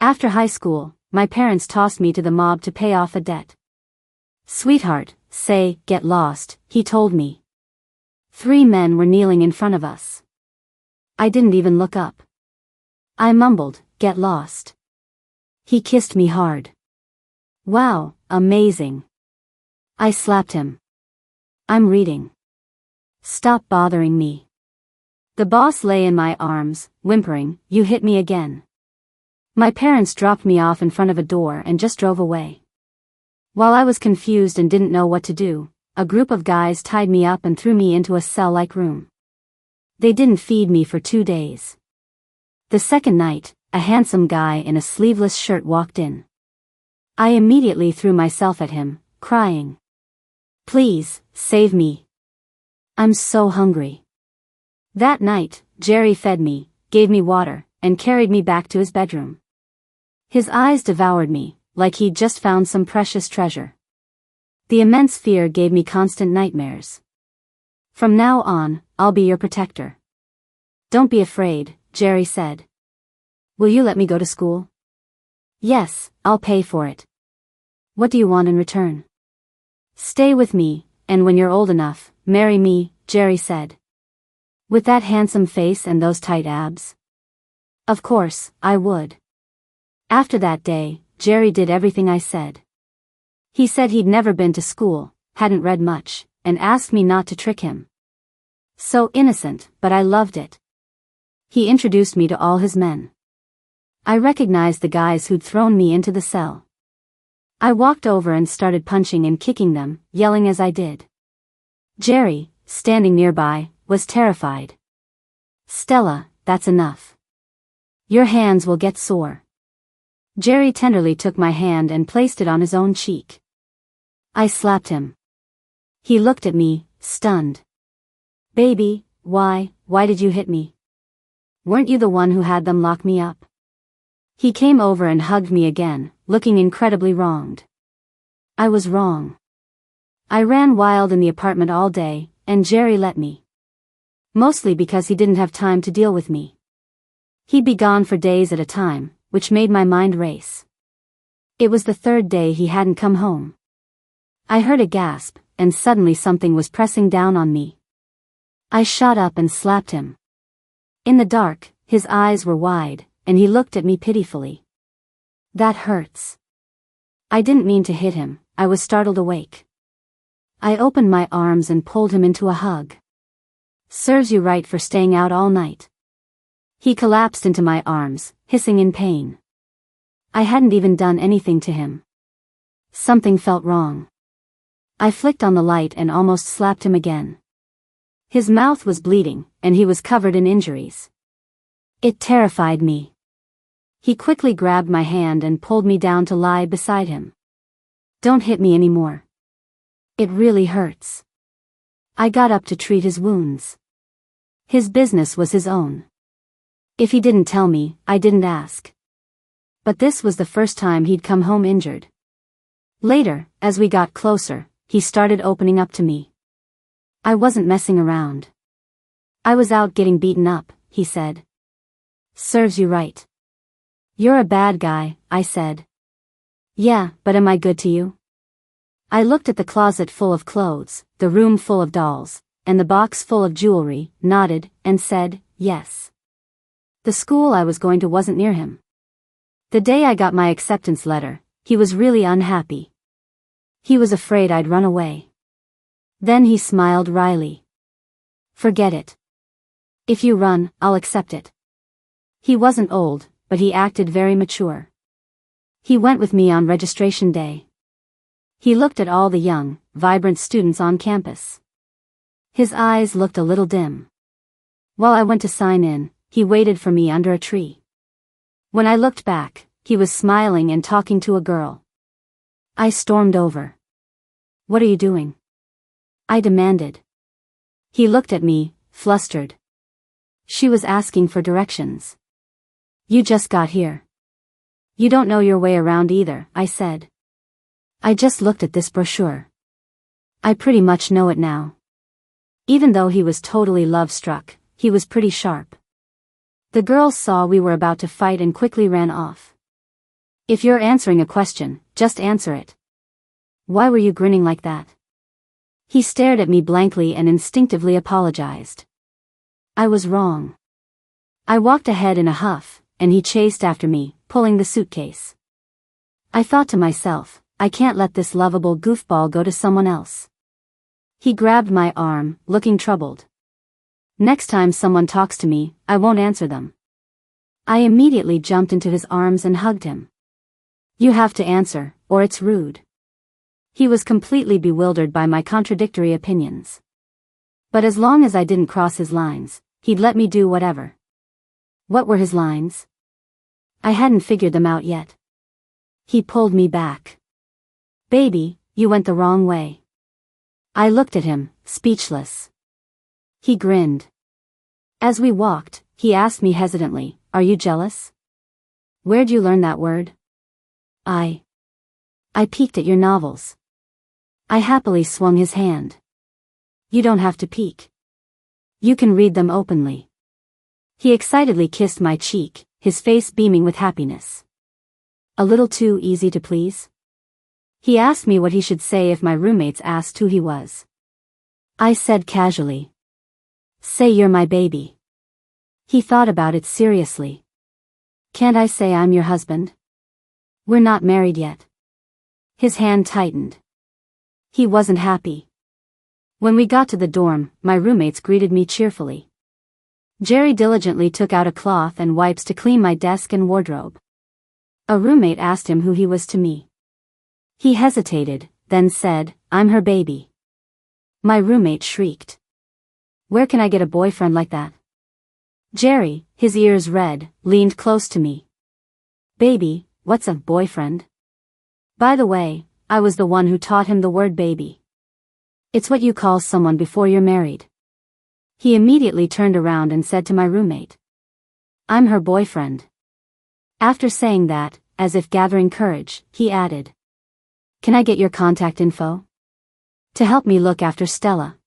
After high school, my parents tossed me to the mob to pay off a debt. "Sweetheart, get lost," he told me. 3 men were kneeling in front of us. I didn't even look up. I mumbled, "Get lost." He kissed me hard. "Wow, amazing." I slapped him. "I'm reading. Stop bothering me." The boss lay in my arms, whimpering, "You hit me again." My parents dropped me off in front of a door and just drove away. While I was confused and didn't know what to do, a group of guys tied me up and threw me into a cell-like room. They didn't feed me for 2 days. The second night, a handsome guy in a sleeveless shirt walked in. I immediately threw myself at him, crying, "Please, save me. I'm so hungry." That night, Jerry fed me, gave me water, and carried me back to his bedroom. His eyes devoured me, like he'd just found some precious treasure. The immense fear gave me constant nightmares. "From now on, I'll be your protector." "Don't be afraid," Jerry said. "Will you let me go to school?" "Yes, I'll pay for it." "What do you want in return?" "Stay with me, and when you're old enough, marry me," Jerry said. With that handsome face and those tight abs? Of course, I would. After that day, Jerry did everything I said. He said he'd never been to school, hadn't read much, and asked me not to trick him. So innocent, but I loved it. He introduced me to all his men. I recognized the guys who'd thrown me into the cell. I walked over and started punching and kicking them, yelling as I did. Jerry, standing nearby, was terrified. "Stella, that's enough. Your hands will get sore." Jerry tenderly took my hand and placed it on his own cheek. I slapped him. He looked at me, stunned. "Baby, why did you hit me? Weren't you the one who had them lock me up?" He came over and hugged me again, looking incredibly wronged. I was wrong. I ran wild in the apartment all day, and Jerry let me. Mostly because he didn't have time to deal with me. He'd be gone for days at a time, which made my mind race. It was the 3rd day he hadn't come home. I heard a gasp, and suddenly something was pressing down on me. I shot up and slapped him. In the dark, his eyes were wide, and he looked at me pitifully. "That hurts." I didn't mean to hit him, I was startled awake. I opened my arms and pulled him into a hug. "Serves you right for staying out all night." He collapsed into my arms, hissing in pain. I hadn't even done anything to him. Something felt wrong. I flicked on the light and almost slapped him again. His mouth was bleeding, and he was covered in injuries. It terrified me. He quickly grabbed my hand and pulled me down to lie beside him. "Don't hit me anymore. It really hurts." I got up to treat his wounds. His business was his own. If he didn't tell me, I didn't ask. But this was the first time he'd come home injured. Later, as we got closer, he started opening up to me. I wasn't messing around. "I was out getting beaten up," he said. "Serves you right." "You're a bad guy," I said. "Yeah, but am I good to you?" I looked at the closet full of clothes, the room full of dolls, and the box full of jewelry, nodded, and said, "Yes." The school I was going to wasn't near him. The day I got my acceptance letter, he was really unhappy. He was afraid I'd run away. Then he smiled wryly. "Forget it. If you run, I'll accept it." He wasn't old, but he acted very mature. He went with me on registration day. He looked at all the young, vibrant students on campus. His eyes looked a little dim. While I went to sign in, he waited for me under a tree. When I looked back, he was smiling and talking to a girl. I stormed over. "What are you doing?" I demanded. He looked at me, flustered. She was asking for directions. "You just got here. You don't know your way around either," I said. "I just looked at this brochure. I pretty much know it now." Even though he was totally love-struck, he was pretty sharp. The girls saw we were about to fight and quickly ran off. If you're answering a question, just answer it. Why were you grinning like that? He stared at me blankly and instinctively apologized. I was wrong. I walked ahead in a huff, and he chased after me, pulling the suitcase. I thought to myself, I can't let this lovable goofball go to someone else. He grabbed my arm, looking troubled. Next time someone talks to me, I won't answer them. I immediately jumped into his arms and hugged him. You have to answer, or it's rude. He was completely bewildered by my contradictory opinions. But as long as I didn't cross his lines, he'd let me do whatever. What were his lines? I hadn't figured them out yet. He pulled me back. Baby, you went the wrong way. I looked at him, speechless. He grinned. As we walked, he asked me hesitantly, are you jealous? Where'd you learn that word? I peeked at your novels. I happily swung his hand. You don't have to peek. You can read them openly. He excitedly kissed my cheek, his face beaming with happiness. A little too easy to please? He asked me what he should say if my roommates asked who he was. I said casually. Say you're my baby. He thought about it seriously. Can't I say I'm your husband? We're not married yet. His hand tightened. He wasn't happy. When we got to the dorm, my roommates greeted me cheerfully. Jerry diligently took out a cloth and wipes to clean my desk and wardrobe. A roommate asked him who he was to me. He hesitated, then said, I'm her baby. My roommate shrieked. Where can I get a boyfriend like that? Jerry, his ears red, leaned close to me. Baby, what's a boyfriend? By the way, I was the one who taught him the word baby. It's what you call someone before you're married. He immediately turned around and said to my roommate. I'm her boyfriend. After saying that, as if gathering courage, he added. Can I get your contact info? To help me look after Stella.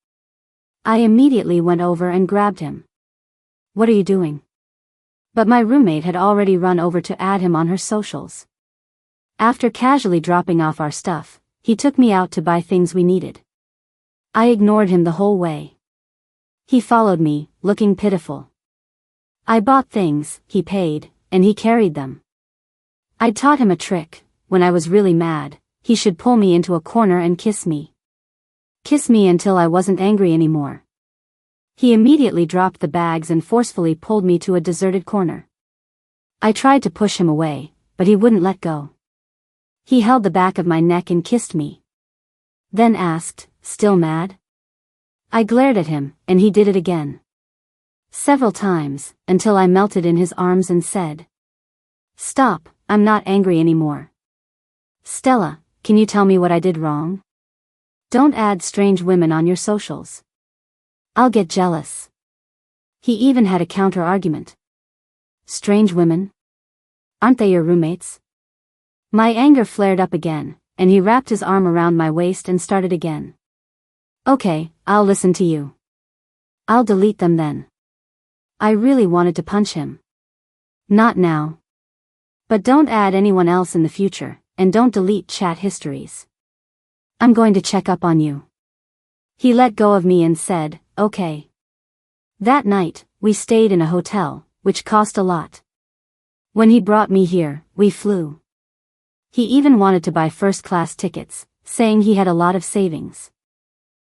I immediately went over and grabbed him. What are you doing? But my roommate had already run over to add him on her socials. After casually dropping off our stuff, he took me out to buy things we needed. I ignored him the whole way. He followed me, looking pitiful. I bought things, he paid, and he carried them. I'd taught him a trick. When I was really mad, he should pull me into a corner and kiss me. Kiss me until I wasn't angry anymore. He immediately dropped the bags and forcefully pulled me to a deserted corner. I tried to push him away, but he wouldn't let go. He held the back of my neck and kissed me. Then asked, still mad? I glared at him, and he did it again. Several times, until I melted in his arms and said, Stop, I'm not angry anymore. Stella, can you tell me what I did wrong? Don't add strange women on your socials. I'll get jealous. He even had a counter-argument. Strange women? Aren't they your roommates? My anger flared up again, and he wrapped his arm around my waist and started again. Okay, I'll listen to you. I'll delete them then. I really wanted to punch him. Not now. But don't add anyone else in the future, and don't delete chat histories. I'm going to check up on you. He let go of me and said, okay. That night, we stayed in a hotel, which cost a lot. When he brought me here, we flew. He even wanted to buy first-class tickets, saying he had a lot of savings.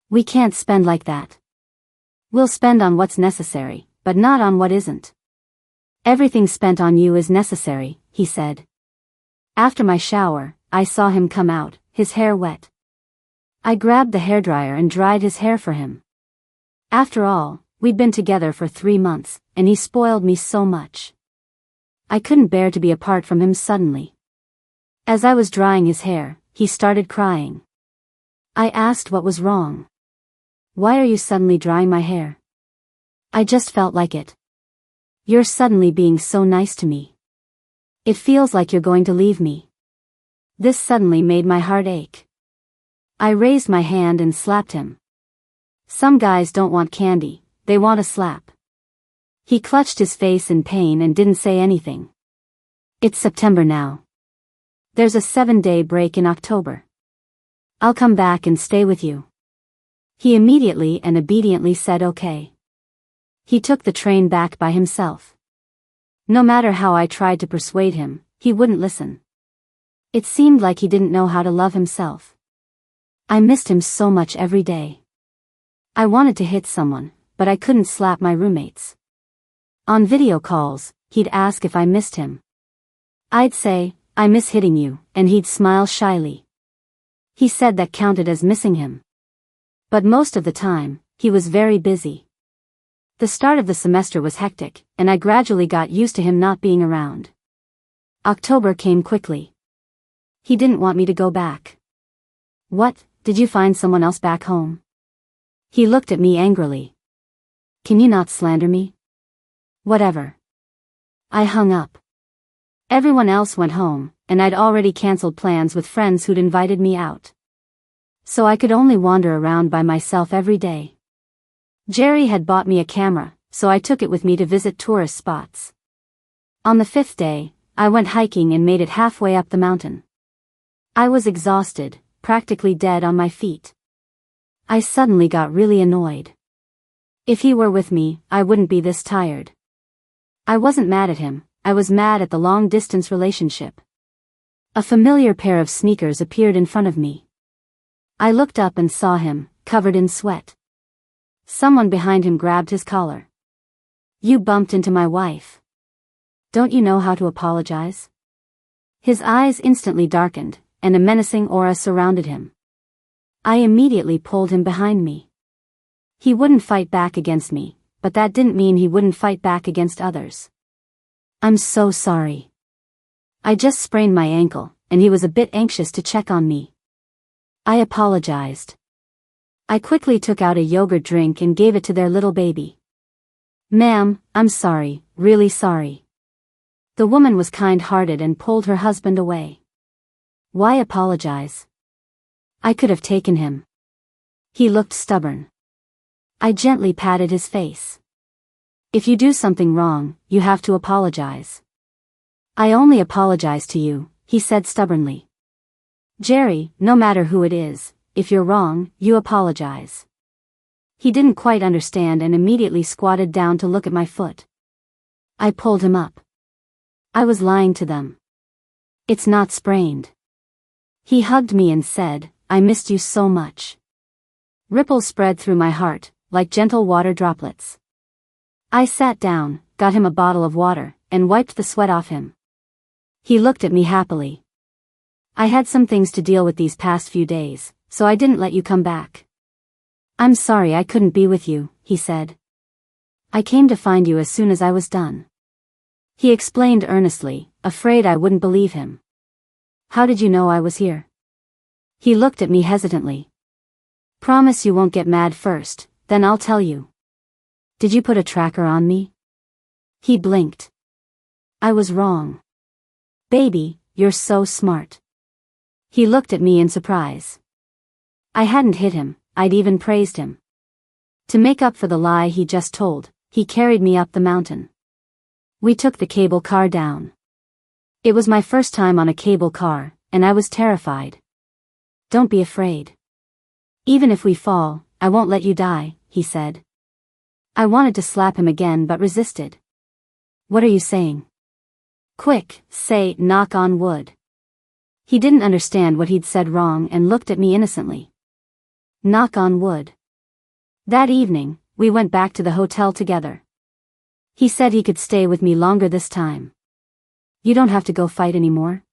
We can't spend like that. We'll spend on what's necessary, but not on what isn't. Everything spent on you is necessary, he said. After my shower, I saw him come out, his hair wet. I grabbed the hairdryer and dried his hair for him. After all, we'd been together for 3 months, and he spoiled me so much. I couldn't bear to be apart from him suddenly. As I was drying his hair, he started crying. I asked what was wrong. Why are you suddenly drying my hair? I just felt like it. You're suddenly being so nice to me. It feels like you're going to leave me. This suddenly made my heart ache. I raised my hand and slapped him. Some guys don't want candy, they want a slap. He clutched his face in pain and didn't say anything. It's September now. There's a 7-day break in October. I'll come back and stay with you. He immediately and obediently said okay. He took the train back by himself. No matter how I tried to persuade him, he wouldn't listen. It seemed like he didn't know how to love himself. I missed him so much every day. I wanted to hit someone, but I couldn't slap my roommates. On video calls, he'd ask if I missed him. I'd say, "I miss hitting you," and he'd smile shyly. He said that counted as missing him. But most of the time, he was very busy. The start of the semester was hectic, and I gradually got used to him not being around. October came quickly. He didn't want me to go back. "What, did you find someone else back home?" He looked at me angrily. "Can you not slander me?" "Whatever." I hung up. Everyone else went home, and I'd already canceled plans with friends who'd invited me out. So I could only wander around by myself every day. Jerry had bought me a camera, so I took it with me to visit tourist spots. On the 5th day, I went hiking and made it halfway up the mountain. I was exhausted, practically dead on my feet. I suddenly got really annoyed. If he were with me, I wouldn't be this tired. I wasn't mad at him, I was mad at the long-distance relationship. A familiar pair of sneakers appeared in front of me. I looked up and saw him, covered in sweat. Someone behind him grabbed his collar. "You bumped into my wife. Don't you know how to apologize?" His eyes instantly darkened, and a menacing aura surrounded him. I immediately pulled him behind me. He wouldn't fight back against me, but that didn't mean he wouldn't fight back against others. "I'm so sorry. I just sprained my ankle," and he was a bit anxious to check on me. I apologized. I quickly took out a yogurt drink and gave it to their little baby. "Ma'am, I'm sorry, really sorry." The woman was kind-hearted and pulled her husband away. "Why apologize? I could have taken him." He looked stubborn. I gently patted his face. "If you do something wrong, you have to apologize." "I only apologize to you," he said stubbornly. "Jerry, no matter who it is, if you're wrong, you apologize." He didn't quite understand and immediately squatted down to look at my foot. I pulled him up. I was lying to them. "It's not sprained." He hugged me and said, "I missed you so much." Ripples spread through my heart, like gentle water droplets. I sat down, got him a bottle of water, and wiped the sweat off him. He looked at me happily. "I had some things to deal with these past few days, so I didn't let you come back." "I'm sorry I couldn't be with you," he said. "I came to find you as soon as I was done." He explained earnestly, afraid I wouldn't believe him. "How did you know I was here?" He looked at me hesitantly. "Promise you won't get mad first, then I'll tell you. Did you put a tracker on me?" He blinked. I was wrong. "Baby, you're so smart." He looked at me in surprise. I hadn't hit him, I'd even praised him. To make up for the lie he just told, he carried me up the mountain. We took the cable car down. It was my first time on a cable car, and I was terrified. "Don't be afraid. Even if we fall, I won't let you die," he said. I wanted to slap him again but resisted. "What are you saying?" "Quick, say, knock on wood." He didn't understand what he'd said wrong and looked at me innocently. Knock on wood. That evening, we went back to the hotel together. He said he could stay with me longer this time. "You don't have to go fight anymore?"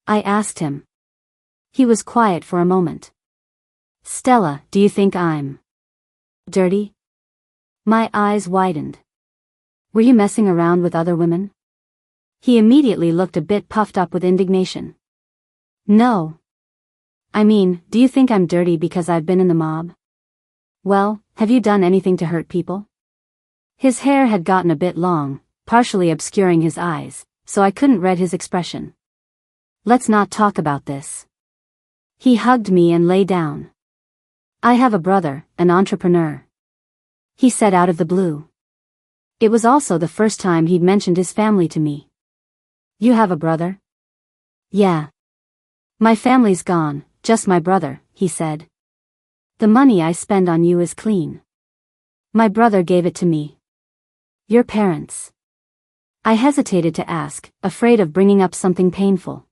I asked him. He was quiet for a moment. "Stella, do you think I'm dirty?" My eyes widened. "Were you messing around with other women?" He immediately looked a bit puffed up with indignation. "No. I mean, do you think I'm dirty because I've been in the mob?" "Well, have you done anything to hurt people?" His hair had gotten a bit long, partially obscuring his eyes, so I couldn't read his expression. "Let's not talk about this." He hugged me and lay down. "I have a brother, an entrepreneur," he said out of the blue. It was also the first time he'd mentioned his family to me. "You have a brother?" Yeah. My family's gone, just my brother, he said. The money I spend on you is clean. My brother gave it to me. Your parents. I hesitated to ask, afraid of bringing up something painful.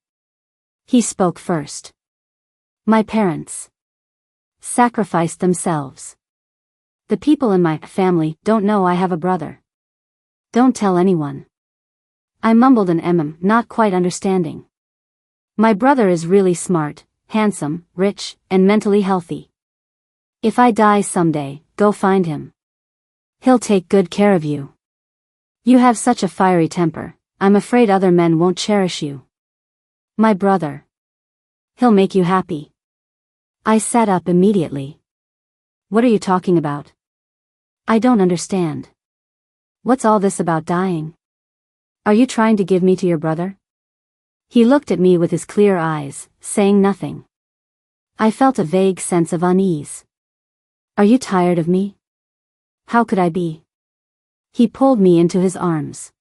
He spoke first. My parents sacrificed themselves. The people in my family don't know I have a brother. Don't tell anyone. I mumbled an not quite understanding. My brother is really smart, handsome, rich, and mentally healthy. If I die someday, go find him. He'll take good care of you. You have such a fiery temper, I'm afraid other men won't cherish you. My brother. He'll make you happy. I sat up immediately. What are you talking about? I don't understand. What's all this about dying? Are you trying to give me to your brother? He looked at me with his clear eyes, saying nothing. I felt a vague sense of unease. Are you tired of me? How could I be? He pulled me into his arms.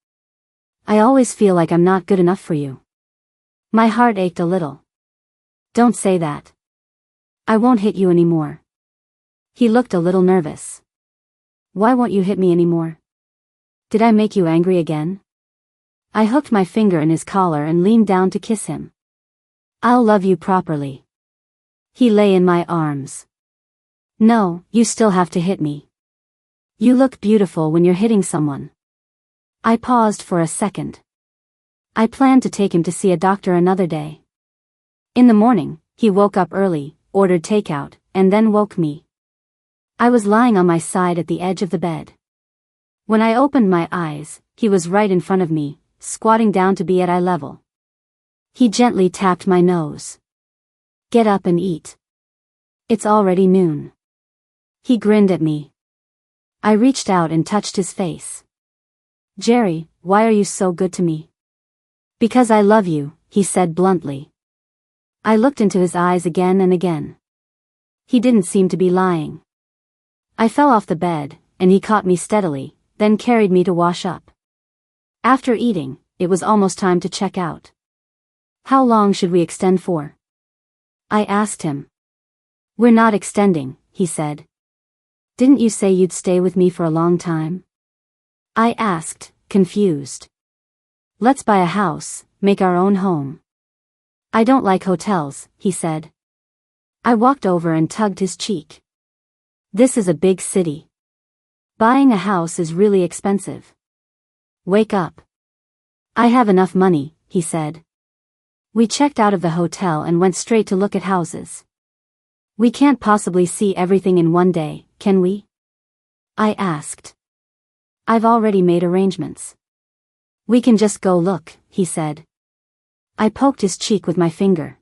I always feel like I'm not good enough for you. My heart ached a little. Don't say that. I won't hit you anymore. He looked a little nervous. Why won't you hit me anymore? Did I make you angry again? I hooked my finger in his collar and leaned down to kiss him. I'll love you properly. He lay in my arms. No, you still have to hit me. You look beautiful when you're hitting someone. I paused for a second. I planned to take him to see a doctor another day. In the morning, he woke up early, ordered takeout, and then woke me. I was lying on my side at the edge of the bed. When I opened my eyes, he was right in front of me, squatting down to be at eye level. He gently tapped my nose. Get up and eat. It's already noon. He grinned at me. I reached out and touched his face. Jerry, why are you so good to me? Because I love you, he said bluntly. I looked into his eyes again and again. He didn't seem to be lying. I fell off the bed, and he caught me steadily, then carried me to wash up. After eating, it was almost time to check out. How long should we extend for? I asked him. We're not extending, he said. Didn't you say you'd stay with me for a long time? I asked, confused. Let's buy a house, make our own home. I don't like hotels, he said. I walked over and tugged his cheek. This is a big city. Buying a house is really expensive. Wake up. I have enough money, he said. We checked out of the hotel and went straight to look at houses. We can't possibly see everything in one day, can we? I asked. I've already made arrangements. We can just go look, he said. I poked his cheek with my finger.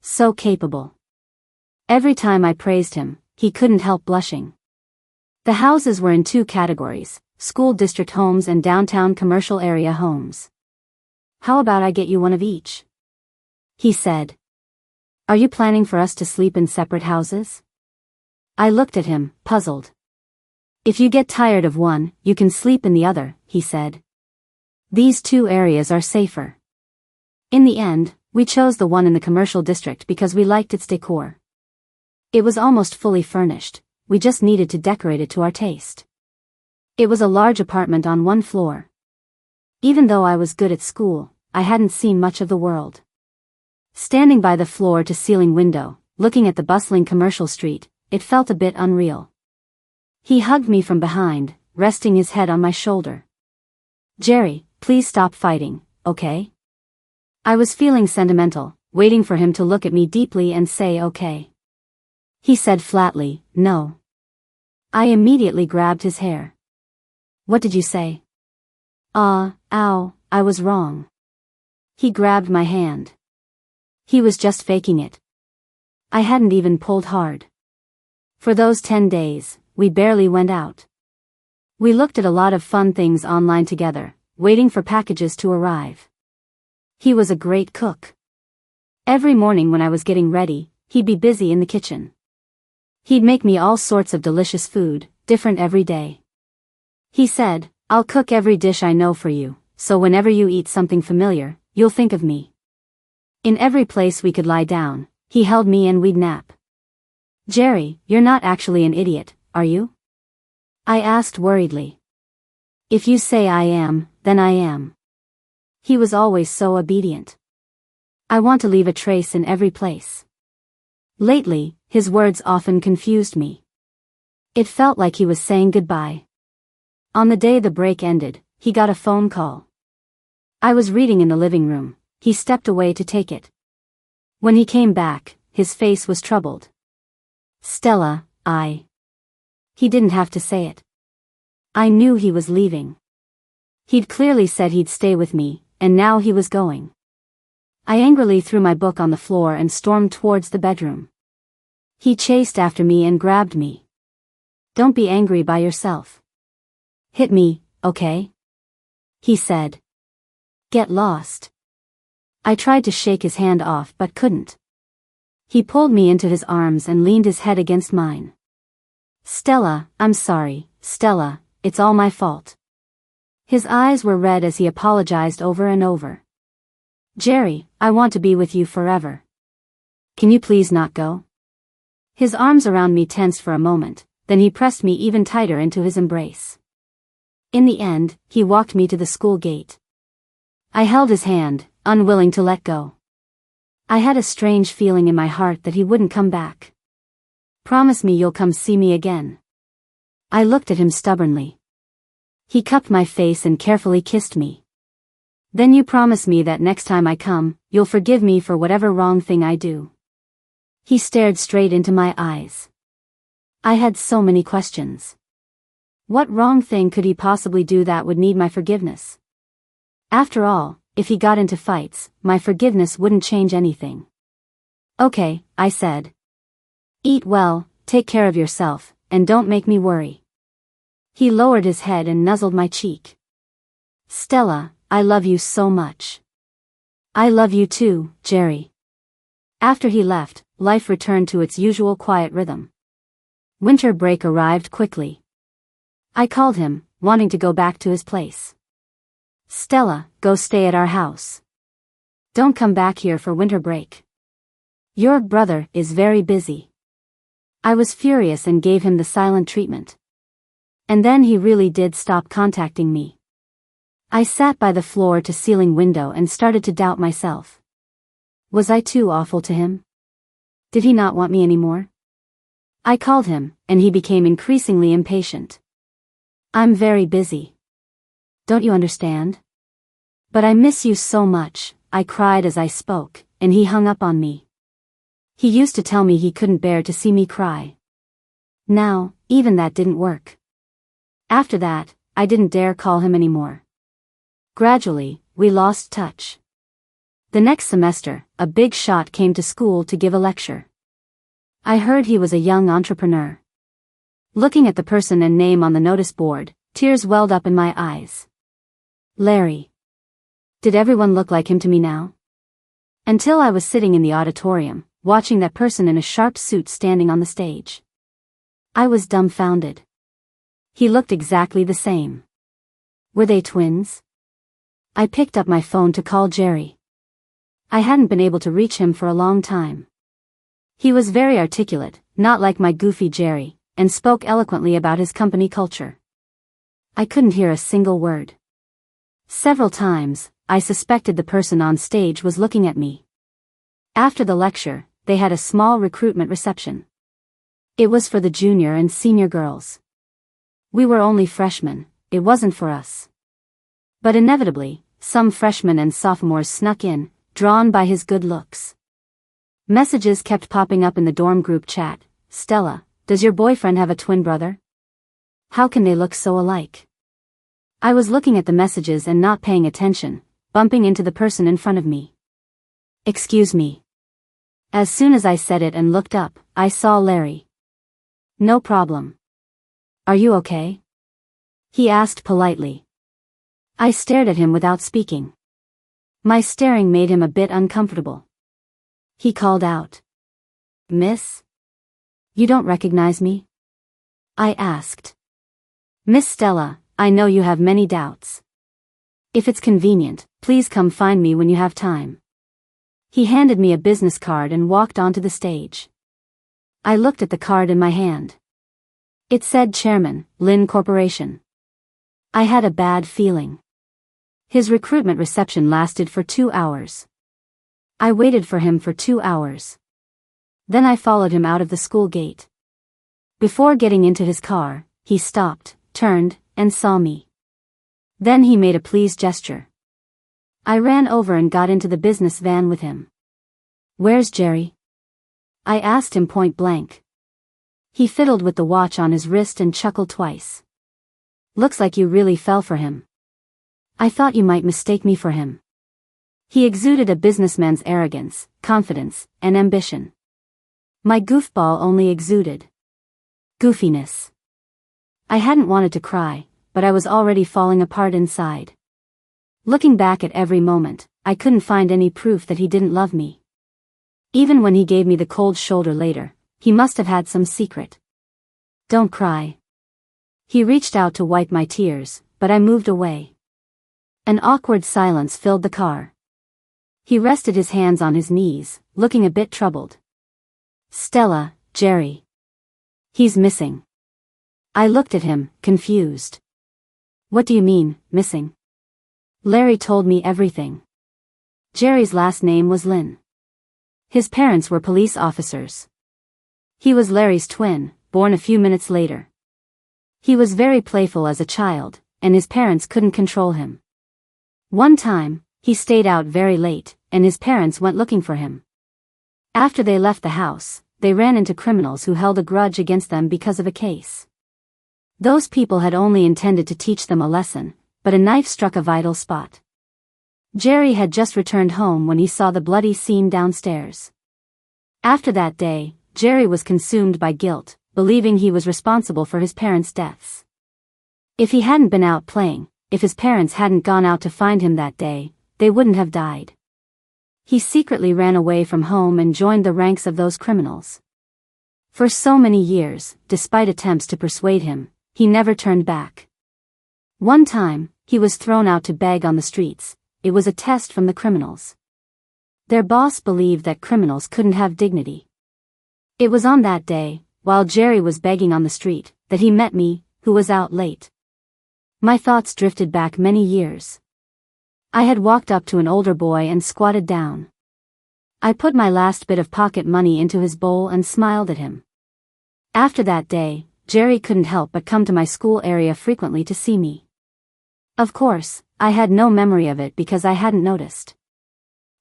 So capable. Every time I praised him, he couldn't help blushing. The houses were in two categories, school district homes and downtown commercial area homes. How about I get you one of each? He said. Are you planning for us to sleep in separate houses? I looked at him, puzzled. If you get tired of one, you can sleep in the other, he said. These two areas are safer. In the end, we chose the one in the commercial district because we liked its decor. It was almost fully furnished, we just needed to decorate it to our taste. It was a large apartment on one floor. Even though I was good at school, I hadn't seen much of the world. Standing by the floor-to-ceiling window, looking at the bustling commercial street, it felt a bit unreal. He hugged me from behind, resting his head on my shoulder. Jerry, please stop fighting, okay? I was feeling sentimental, waiting for him to look at me deeply and say okay. He said flatly, no. I immediately grabbed his hair. What did you say? Ow, I was wrong. He grabbed my hand. He was just faking it. I hadn't even pulled hard. For those 10 days, we barely went out. We looked at a lot of fun things online together, waiting for packages to arrive. He was a great cook. Every morning when I was getting ready, he'd be busy in the kitchen. He'd make me all sorts of delicious food, different every day. He said, I'll cook every dish I know for you, so whenever you eat something familiar, you'll think of me. In every place we could lie down, he held me and we'd nap. Jerry, you're not actually an idiot, are you? I asked worriedly. If you say I am, then I am. He was always so obedient. I want to leave a trace in every place. Lately, his words often confused me. It felt like he was saying goodbye. On the day the break ended, he got a phone call. I was reading in the living room. He stepped away to take it. When he came back, his face was troubled. Stella, He didn't have to say it. I knew he was leaving. He'd clearly said he'd stay with me, and now he was going. I angrily threw my book on the floor and stormed towards the bedroom. He chased after me and grabbed me. Don't be angry by yourself. Hit me, okay? He said. Get lost. I tried to shake his hand off but couldn't. He pulled me into his arms and leaned his head against mine. Stella, I'm sorry, Stella, it's all my fault. His eyes were red as he apologized over and over. Jerry, I want to be with you forever. Can you please not go? His arms around me tensed for a moment, then he pressed me even tighter into his embrace. In the end, he walked me to the school gate. I held his hand, unwilling to let go. I had a strange feeling in my heart that he wouldn't come back. Promise me you'll come see me again. I looked at him stubbornly. He cupped my face and carefully kissed me. Then you promise me that next time I come, you'll forgive me for whatever wrong thing I do. He stared straight into my eyes. I had so many questions. What wrong thing could he possibly do that would need my forgiveness? After all, if he got into fights, my forgiveness wouldn't change anything. Okay, I said. Eat well, take care of yourself, and don't make me worry. He lowered his head and nuzzled my cheek. Stella, I love you so much. I love you too, Jerry. After he left, life returned to its usual quiet rhythm. Winter break arrived quickly. I called him, wanting to go back to his place. Stella, go stay at our house. Don't come back here for winter break. Your brother is very busy. I was furious and gave him the silent treatment. And then he really did stop contacting me. I sat by the floor-to-ceiling window and started to doubt myself. Was I too awful to him? Did he not want me anymore? I called him, and he became increasingly impatient. I'm very busy. Don't you understand? But I miss you so much, I cried as I spoke, and he hung up on me. He used to tell me he couldn't bear to see me cry. Now, even that didn't work. After that, I didn't dare call him anymore. Gradually, we lost touch. The next semester, a big shot came to school to give a lecture. I heard he was a young entrepreneur. Looking at the person and name on the notice board, tears welled up in my eyes. Larry. Did everyone look like him to me now? Until I was sitting in the auditorium, watching that person in a sharp suit standing on the stage. I was dumbfounded. He looked exactly the same. Were they twins? I picked up my phone to call Jerry. I hadn't been able to reach him for a long time. He was very articulate, not like my goofy Jerry, and spoke eloquently about his company culture. I couldn't hear a single word. Several times, I suspected the person on stage was looking at me. After the lecture, they had a small recruitment reception. It was for the junior and senior girls. We were only freshmen, it wasn't for us. But inevitably, some freshmen and sophomores snuck in, drawn by his good looks. Messages kept popping up in the dorm group chat. Stella, does your boyfriend have a twin brother? How can they look so alike? I was looking at the messages and not paying attention, bumping into the person in front of me. Excuse me. As soon as I said it and looked up, I saw Larry. No problem. Are you okay? He asked politely. I stared at him without speaking. My staring made him a bit uncomfortable. He called out. Miss? You don't recognize me? I asked. Miss Stella, I know you have many doubts. If it's convenient, please come find me when you have time. He handed me a business card and walked onto the stage. I looked at the card in my hand. It said Chairman, Lynn Corporation. I had a bad feeling. His recruitment reception lasted for 2 hours. I waited for him for 2 hours. Then I followed him out of the school gate. Before getting into his car, he stopped, turned, and saw me. Then he made a pleased gesture. I ran over and got into the business van with him. "Where's Jerry?" I asked him point blank. He fiddled with the watch on his wrist and chuckled twice. "Looks like you really fell for him. I thought you might mistake me for him." He exuded a businessman's arrogance, confidence, and ambition. My goofball only exuded goofiness. I hadn't wanted to cry, but I was already falling apart inside. Looking back at every moment, I couldn't find any proof that he didn't love me. Even when he gave me the cold shoulder later, he must have had some secret. "Don't cry." He reached out to wipe my tears, but I moved away. An awkward silence filled the car. He rested his hands on his knees, looking a bit troubled. "Stella, Jerry. He's missing." I looked at him, confused. "What do you mean, missing?" Larry told me everything. Jerry's last name was Lynn. His parents were police officers. He was Larry's twin, born a few minutes later. He was very playful as a child, and his parents couldn't control him. One time, he stayed out very late, and his parents went looking for him. After they left the house, they ran into criminals who held a grudge against them because of a case. Those people had only intended to teach them a lesson, but a knife struck a vital spot. Jerry had just returned home when he saw the bloody scene downstairs. After that day, Jerry was consumed by guilt, believing he was responsible for his parents' deaths. If he hadn't been out playing, if his parents hadn't gone out to find him that day, they wouldn't have died. He secretly ran away from home and joined the ranks of those criminals. For so many years, despite attempts to persuade him, he never turned back. One time, he was thrown out to beg on the streets. It was a test from the criminals. Their boss believed that criminals couldn't have dignity. It was on that day, while Jerry was begging on the street, that he met me, who was out late. My thoughts drifted back many years. I had walked up to an older boy and squatted down. I put my last bit of pocket money into his bowl and smiled at him. After that day, Jerry couldn't help but come to my school area frequently to see me. Of course, I had no memory of it because I hadn't noticed.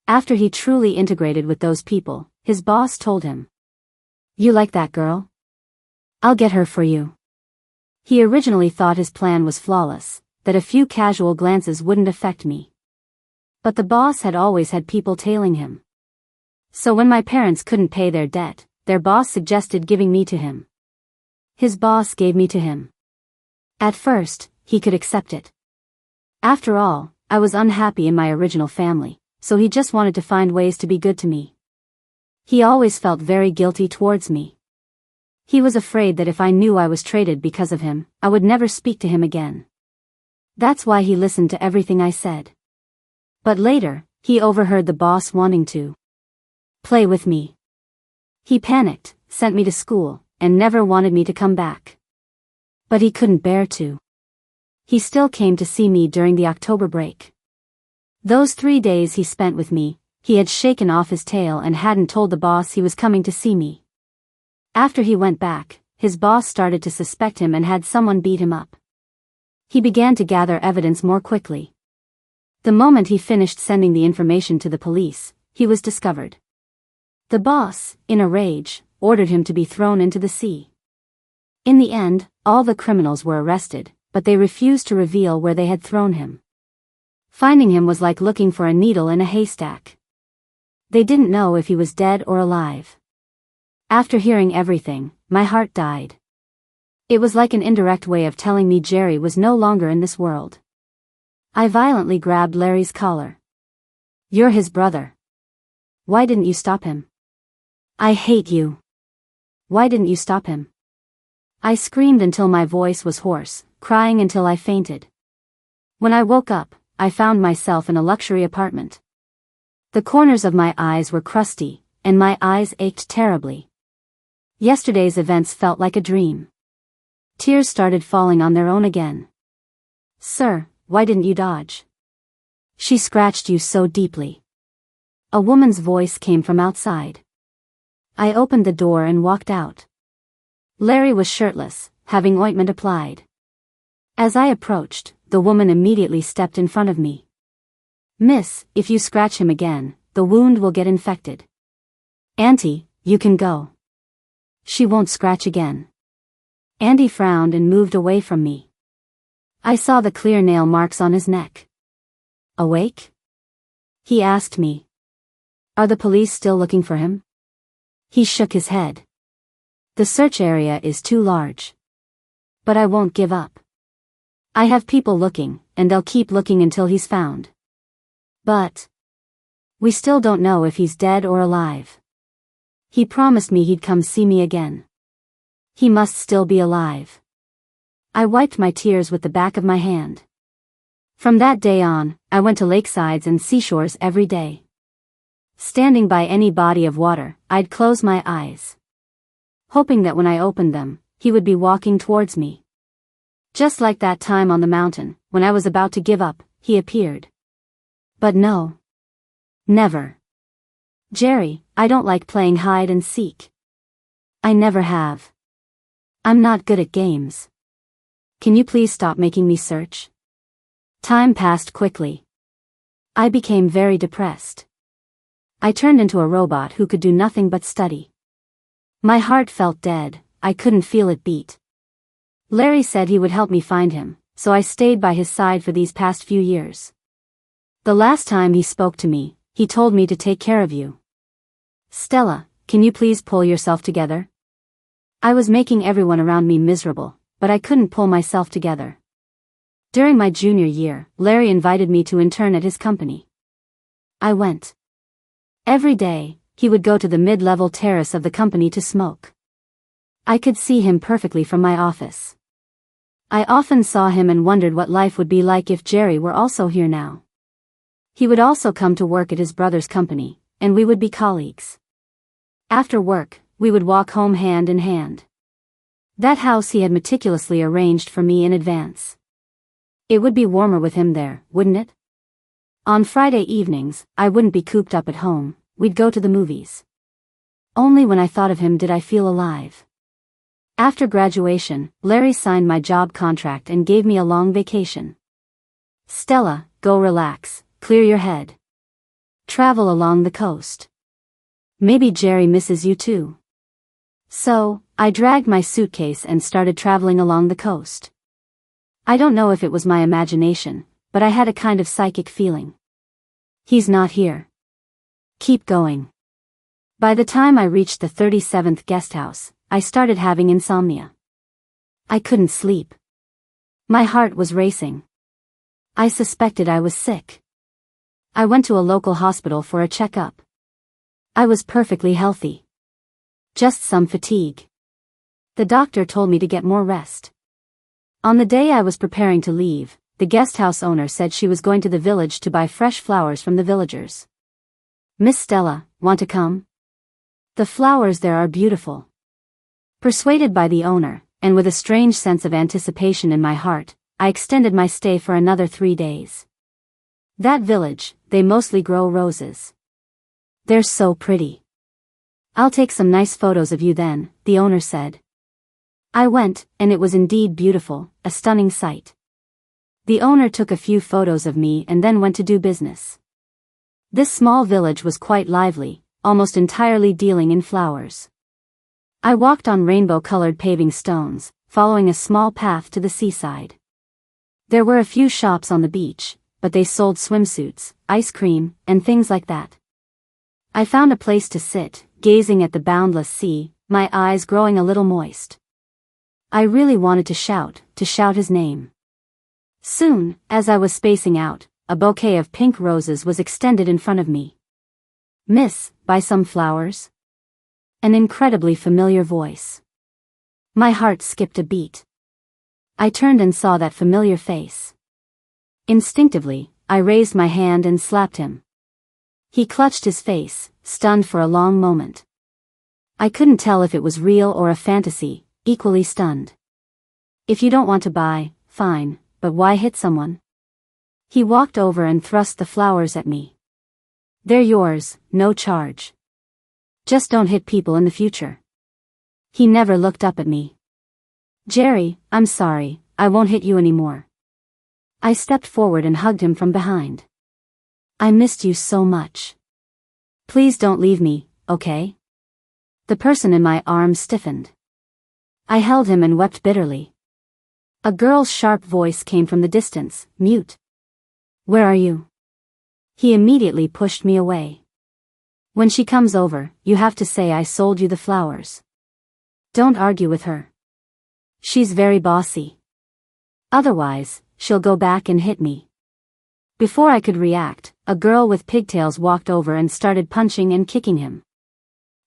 After he truly integrated with those people, his boss told him, "You like that girl? I'll get her for you." He originally thought his plan was flawless, that a few casual glances wouldn't affect me. But the boss had always had people tailing him. So when my parents couldn't pay their debt, their boss suggested giving me to him. His boss gave me to him. At first, he could accept it. After all, I was unhappy in my original family, so he just wanted to find ways to be good to me. He always felt very guilty towards me. He was afraid that if I knew I was traded because of him, I would never speak to him again. That's why he listened to everything I said. But later, he overheard the boss wanting to play with me. He panicked, sent me to school, and never wanted me to come back. But he couldn't bear to. He still came to see me during the October break. Those 3 days he spent with me, he had shaken off his tail and hadn't told the boss he was coming to see me. After he went back, his boss started to suspect him and had someone beat him up. He began to gather evidence more quickly. The moment he finished sending the information to the police, he was discovered. The boss, in a rage, ordered him to be thrown into the sea. In the end, all the criminals were arrested, but they refused to reveal where they had thrown him. Finding him was like looking for a needle in a haystack. They didn't know if he was dead or alive. After hearing everything, my heart died. It was like an indirect way of telling me Jerry was no longer in this world. I violently grabbed Larry's collar. "You're his brother. Why didn't you stop him? I hate you. Why didn't you stop him?" I screamed until my voice was hoarse, crying until I fainted. When I woke up, I found myself in a luxury apartment. The corners of my eyes were crusty, and my eyes ached terribly. Yesterday's events felt like a dream. Tears started falling on their own again. "Sir, why didn't you dodge? She scratched you so deeply." A woman's voice came from outside. I opened the door and walked out. Larry was shirtless, having ointment applied. As I approached, the woman immediately stepped in front of me. "Miss, if you scratch him again, the wound will get infected. Auntie, you can go. She won't scratch again." Andy frowned and moved away from me. I saw the clear nail marks on his neck. "Awake?" he asked me. "Are the police still looking for him?" He shook his head. "The search area is too large. But I won't give up. I have people looking, and they'll keep looking until he's found. But we still don't know if he's dead or alive. He promised me he'd come see me again. He must still be alive." I wiped my tears with the back of my hand. From that day on, I went to lakesides and seashores every day. Standing by any body of water, I'd close my eyes, hoping that when I opened them, he would be walking towards me. Just like that time on the mountain, when I was about to give up, he appeared. But no. Never. "Jerry, I don't like playing hide and seek. I never have. I'm not good at games. Can you please stop making me search?" Time passed quickly. I became very depressed. I turned into a robot who could do nothing but study. My heart felt dead, I couldn't feel it beat. Larry said he would help me find him, so I stayed by his side for these past few years. The last time he spoke to me, he told me to take care of you. "Stella, can you please pull yourself together?" I was making everyone around me miserable, but I couldn't pull myself together. During my junior year, Larry invited me to intern at his company. I went. Every day, he would go to the mid-level terrace of the company to smoke. I could see him perfectly from my office. I often saw him and wondered what life would be like if Jerry were also here now. He would also come to work at his brother's company, and we would be colleagues. After work, we would walk home hand in hand. That house he had meticulously arranged for me in advance. It would be warmer with him there, wouldn't it? On Friday evenings, I wouldn't be cooped up at home, we'd go to the movies. Only when I thought of him did I feel alive. After graduation, Larry signed my job contract and gave me a long vacation. "Stella, go relax, clear your head. Travel along the coast. Maybe Jerry misses you too." So, I dragged my suitcase and started traveling along the coast. I don't know if it was my imagination, but I had a kind of psychic feeling. He's not here. Keep going. By the time I reached the 37th guest house, I started having insomnia. I couldn't sleep. My heart was racing. I suspected I was sick. I went to a local hospital for a checkup. I was perfectly healthy. Just some fatigue. The doctor told me to get more rest. On the day I was preparing to leave, the guest house owner said she was going to the village to buy fresh flowers from the villagers. "Miss Stella, want to come? The flowers there are beautiful." Persuaded by the owner, and with a strange sense of anticipation in my heart, I extended my stay for another 3 days. That village, they mostly grow roses. They're so pretty. "I'll take some nice photos of you then," the owner said. I went, and it was indeed beautiful, a stunning sight. The owner took a few photos of me and then went to do business. This small village was quite lively, almost entirely dealing in flowers. I walked on rainbow-colored paving stones, following a small path to the seaside. There were a few shops on the beach, but they sold swimsuits, ice cream, and things like that. I found a place to sit, gazing at the boundless sea, my eyes growing a little moist. I really wanted to shout his name. Soon, as I was spacing out, a bouquet of pink roses was extended in front of me. "Miss, buy some flowers?" An incredibly familiar voice. My heart skipped a beat. I turned and saw that familiar face. Instinctively, I raised my hand and slapped him. He clutched his face, stunned for a long moment. I couldn't tell if it was real or a fantasy, equally stunned. If you don't want to buy, fine, but why hit someone? He walked over and thrust the flowers at me. They're yours, no charge. Just don't hit people in the future. He never looked up at me. Jerry, I'm sorry, I won't hit you anymore. I stepped forward and hugged him from behind. I missed you so much. Please don't leave me, okay? The person in my arms stiffened. I held him and wept bitterly. A girl's sharp voice came from the distance, mute. Where are you? He immediately pushed me away. When she comes over, you have to say I sold you the flowers. Don't argue with her. She's very bossy. Otherwise, she'll go back and hit me. Before I could react, a girl with pigtails walked over and started punching and kicking him.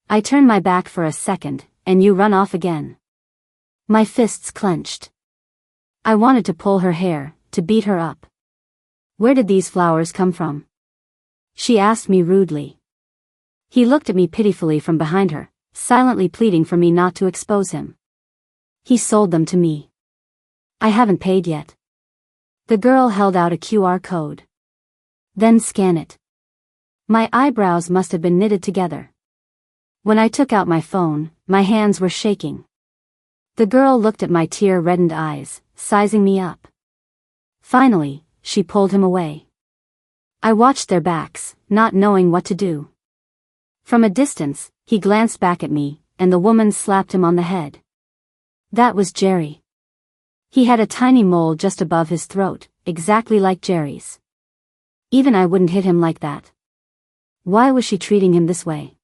I turned my back for a second, and you run off again. My fists clenched. I wanted to pull her hair, to beat her up. Where did these flowers come from? She asked me rudely. He looked at me pitifully from behind her, silently pleading for me not to expose him. He sold them to me. I haven't paid yet. The girl held out a QR code. Then scan it. My eyebrows must have been knitted together. When I took out my phone, my hands were shaking. The girl looked at my tear-reddened eyes, sizing me up. Finally, she pulled him away. I watched their backs, not knowing what to do. From a distance, he glanced back at me, and the woman slapped him on the head. That was Jerry. He had a tiny mole just above his throat, exactly like Jerry's. Even I wouldn't hit him like that. Why was she treating him this way?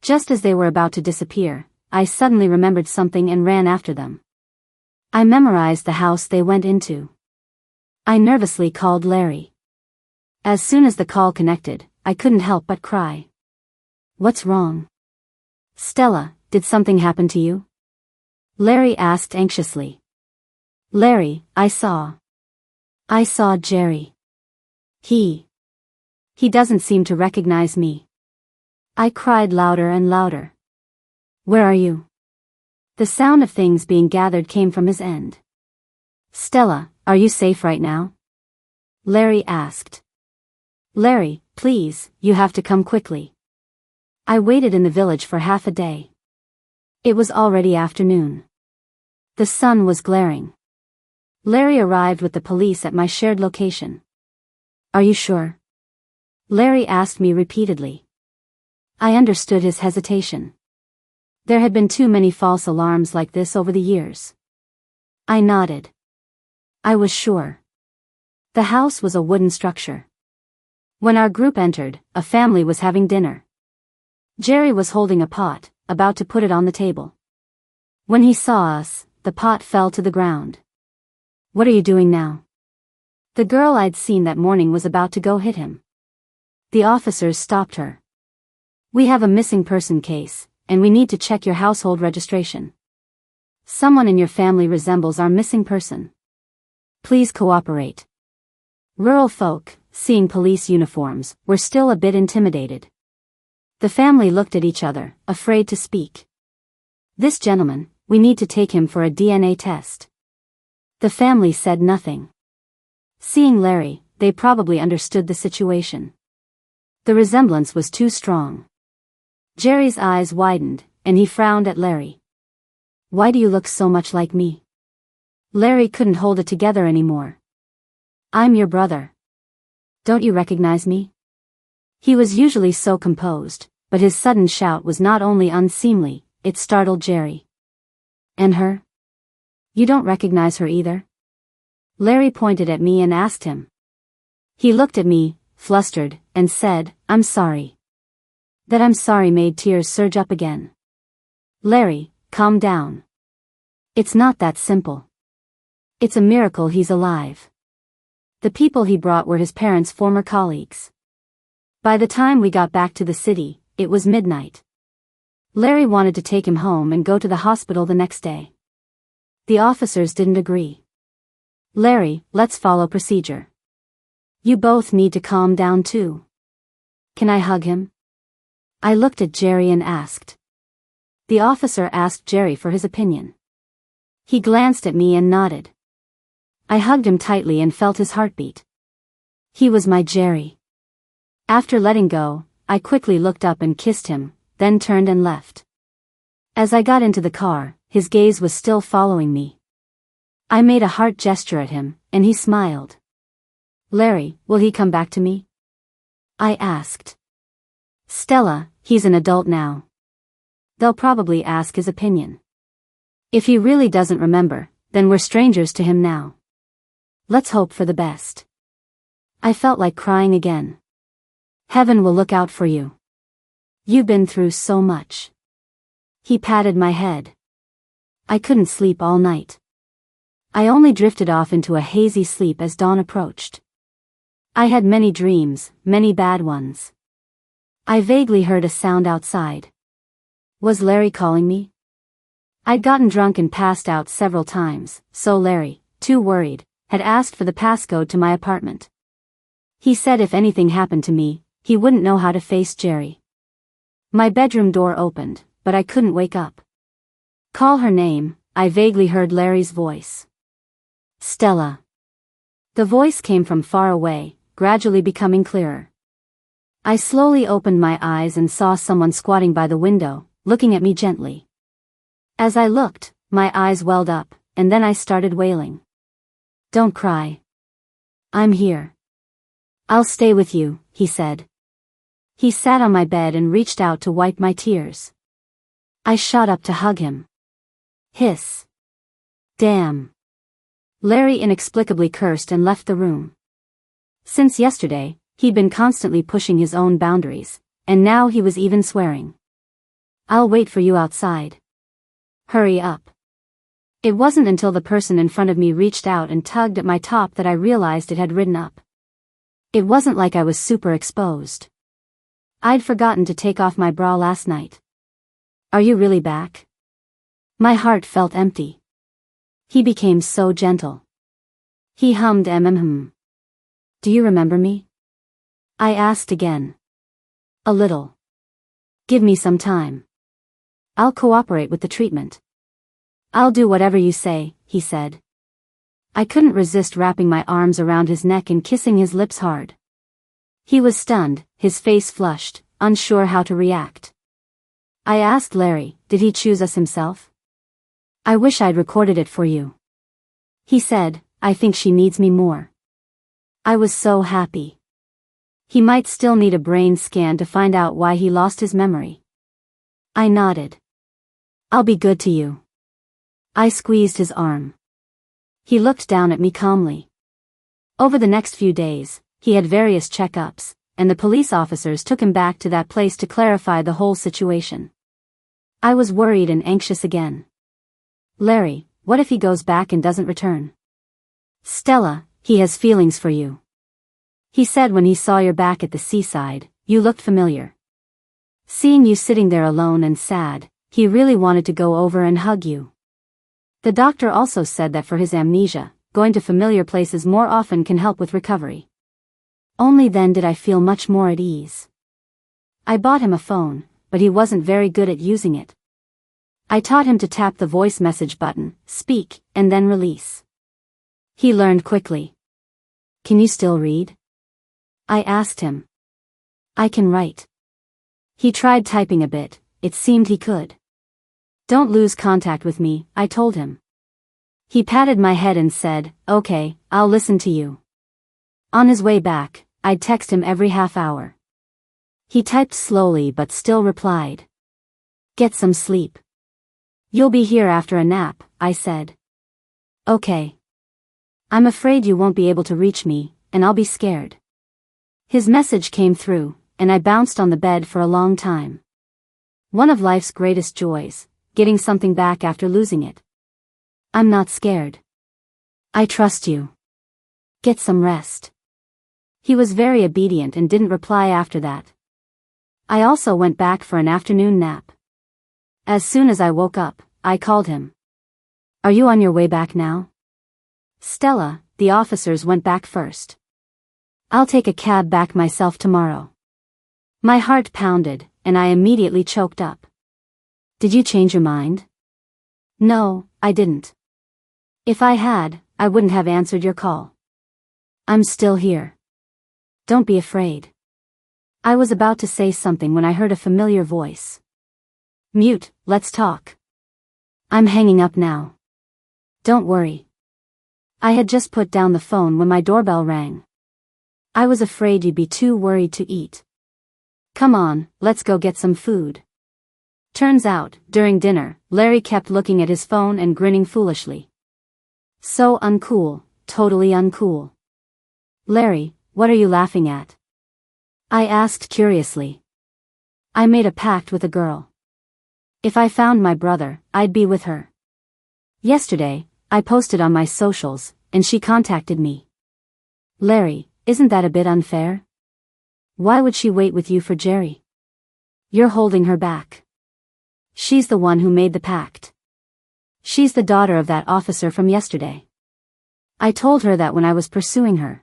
Just as they were about to disappear, I suddenly remembered something and ran after them. I memorized the house they went into. I nervously called Larry. As soon as the call connected, I couldn't help but cry. What's wrong? Stella, did something happen to you? Larry asked anxiously. Larry, I saw Jerry. He doesn't seem to recognize me. I cried louder and louder. Where are you? The sound of things being gathered came from his end. Stella, are you safe right now? Larry asked. Larry, please, you have to come quickly. I waited in the village for half a day. It was already afternoon. The sun was glaring. Larry arrived with the police at my shared location. Are you sure? Larry asked me repeatedly. I understood his hesitation. There had been too many false alarms like this over the years. I nodded. I was sure. The house was a wooden structure. When our group entered, a family was having dinner. Jerry was holding a pot, about to put it on the table. When he saw us, the pot fell to the ground. What are you doing now? The girl I'd seen that morning was about to go hit him. The officers stopped her. We have a missing person case, and we need to check your household registration. Someone in your family resembles our missing person. Please cooperate. Rural folk, seeing police uniforms, were still a bit intimidated. The family looked at each other, afraid to speak. This gentleman, we need to take him for a DNA test. The family said nothing. Seeing Larry, they probably understood the situation. The resemblance was too strong. Jerry's eyes widened, and he frowned at Larry. Why do you look so much like me? Larry couldn't hold it together anymore. I'm your brother. Don't you recognize me? He was usually so composed, but his sudden shout was not only unseemly, it startled Jerry. And her? You don't recognize her either? Larry pointed at me and asked him. He looked at me, flustered, and said, I'm sorry. That I'm sorry made tears surge up again. Larry, calm down. It's not that simple. It's a miracle he's alive. The people he brought were his parents' former colleagues. By the time we got back to the city, it was midnight. Larry wanted to take him home and go to the hospital the next day. The officers didn't agree. Larry, let's follow procedure. You both need to calm down too. Can I hug him? I looked at Jerry and asked. The officer asked Jerry for his opinion. He glanced at me and nodded. I hugged him tightly and felt his heartbeat. He was my Jerry. After letting go, I quickly looked up and kissed him, then turned and left. As I got into the car, his gaze was still following me. I made a heart gesture at him, and he smiled. Larry, will he come back to me? I asked. Stella, he's an adult now. They'll probably ask his opinion. If he really doesn't remember, then we're strangers to him now. Let's hope for the best. I felt like crying again. Heaven will look out for you. You've been through so much. He patted my head. I couldn't sleep all night. I only drifted off into a hazy sleep as dawn approached. I had many dreams, many bad ones. I vaguely heard a sound outside. Was Larry calling me? I'd gotten drunk and passed out several times, so Larry, too worried, had asked for the passcode to my apartment. He said if anything happened to me, he wouldn't know how to face Jerry. My bedroom door opened, but I couldn't wake up. Call her name, I vaguely heard Larry's voice. Stella. The voice came from far away, gradually becoming clearer. I slowly opened my eyes and saw someone squatting by the window, looking at me gently. As I looked, my eyes welled up, and then I started wailing. Don't cry. I'm here. I'll stay with you, he said. He sat on my bed and reached out to wipe my tears. I shot up to hug him. Hiss. Damn. Larry inexplicably cursed and left the room. Since yesterday, he'd been constantly pushing his own boundaries, and now he was even swearing. I'll wait for you outside. Hurry up. It wasn't until the person in front of me reached out and tugged at my top that I realized it had ridden up. It wasn't like I was super exposed. I'd forgotten to take off my bra last night. Are you really back? My heart felt empty. He became so gentle. He hummed mm. Do you remember me? I asked again. A little. Give me some time. I'll cooperate with the treatment. I'll do whatever you say, he said. I couldn't resist wrapping my arms around his neck and kissing his lips hard. He was stunned, his face flushed, unsure how to react. I asked Larry, did he choose us himself? I wish I'd recorded it for you. He said, I think she needs me more. I was so happy. He might still need a brain scan to find out why he lost his memory. I nodded. I'll be good to you. I squeezed his arm. He looked down at me calmly. Over the next few days, he had various checkups, and the police officers took him back to that place to clarify the whole situation. I was worried and anxious again. Larry, what if he goes back and doesn't return? Stella, he has feelings for you. He said when he saw your back at the seaside, you looked familiar. Seeing you sitting there alone and sad, he really wanted to go over and hug you. The doctor also said that for his amnesia, going to familiar places more often can help with recovery. Only then did I feel much more at ease. I bought him a phone, but he wasn't very good at using it. I taught him to tap the voice message button, speak, and then release. He learned quickly. Can you still read? I asked him. I can write. He tried typing a bit, it seemed he could. Don't lose contact with me, I told him. He patted my head and said, okay, I'll listen to you. On his way back, I'd text him every half hour. He typed slowly but still replied. Get some sleep. You'll be here after a nap, I said. Okay. I'm afraid you won't be able to reach me, and I'll be scared. His message came through, and I bounced on the bed for a long time. One of life's greatest joys, getting something back after losing it. I'm not scared. I trust you. Get some rest. He was very obedient and didn't reply after that. I also went back for an afternoon nap. As soon as I woke up, I called him. Are you on your way back now? Stella, the officers went back first. I'll take a cab back myself tomorrow. My heart pounded, and I immediately choked up. Did you change your mind? No, I didn't. If I had, I wouldn't have answered your call. I'm still here. Don't be afraid. I was about to say something when I heard a familiar voice. Mute, let's talk. I'm hanging up now. Don't worry. I had just put down the phone when my doorbell rang. I was afraid you'd be too worried to eat. Come on, let's go get some food. Turns out, during dinner, Larry kept looking at his phone and grinning foolishly. So uncool, totally uncool. Larry, what are you laughing at? I asked curiously. I made a pact with a girl. If I found my brother, I'd be with her. Yesterday, I posted on my socials, and she contacted me. Larry, isn't that a bit unfair? Why would she wait with you for Jerry? You're holding her back. She's the one who made the pact. She's the daughter of that officer from yesterday. I told her that when I was pursuing her.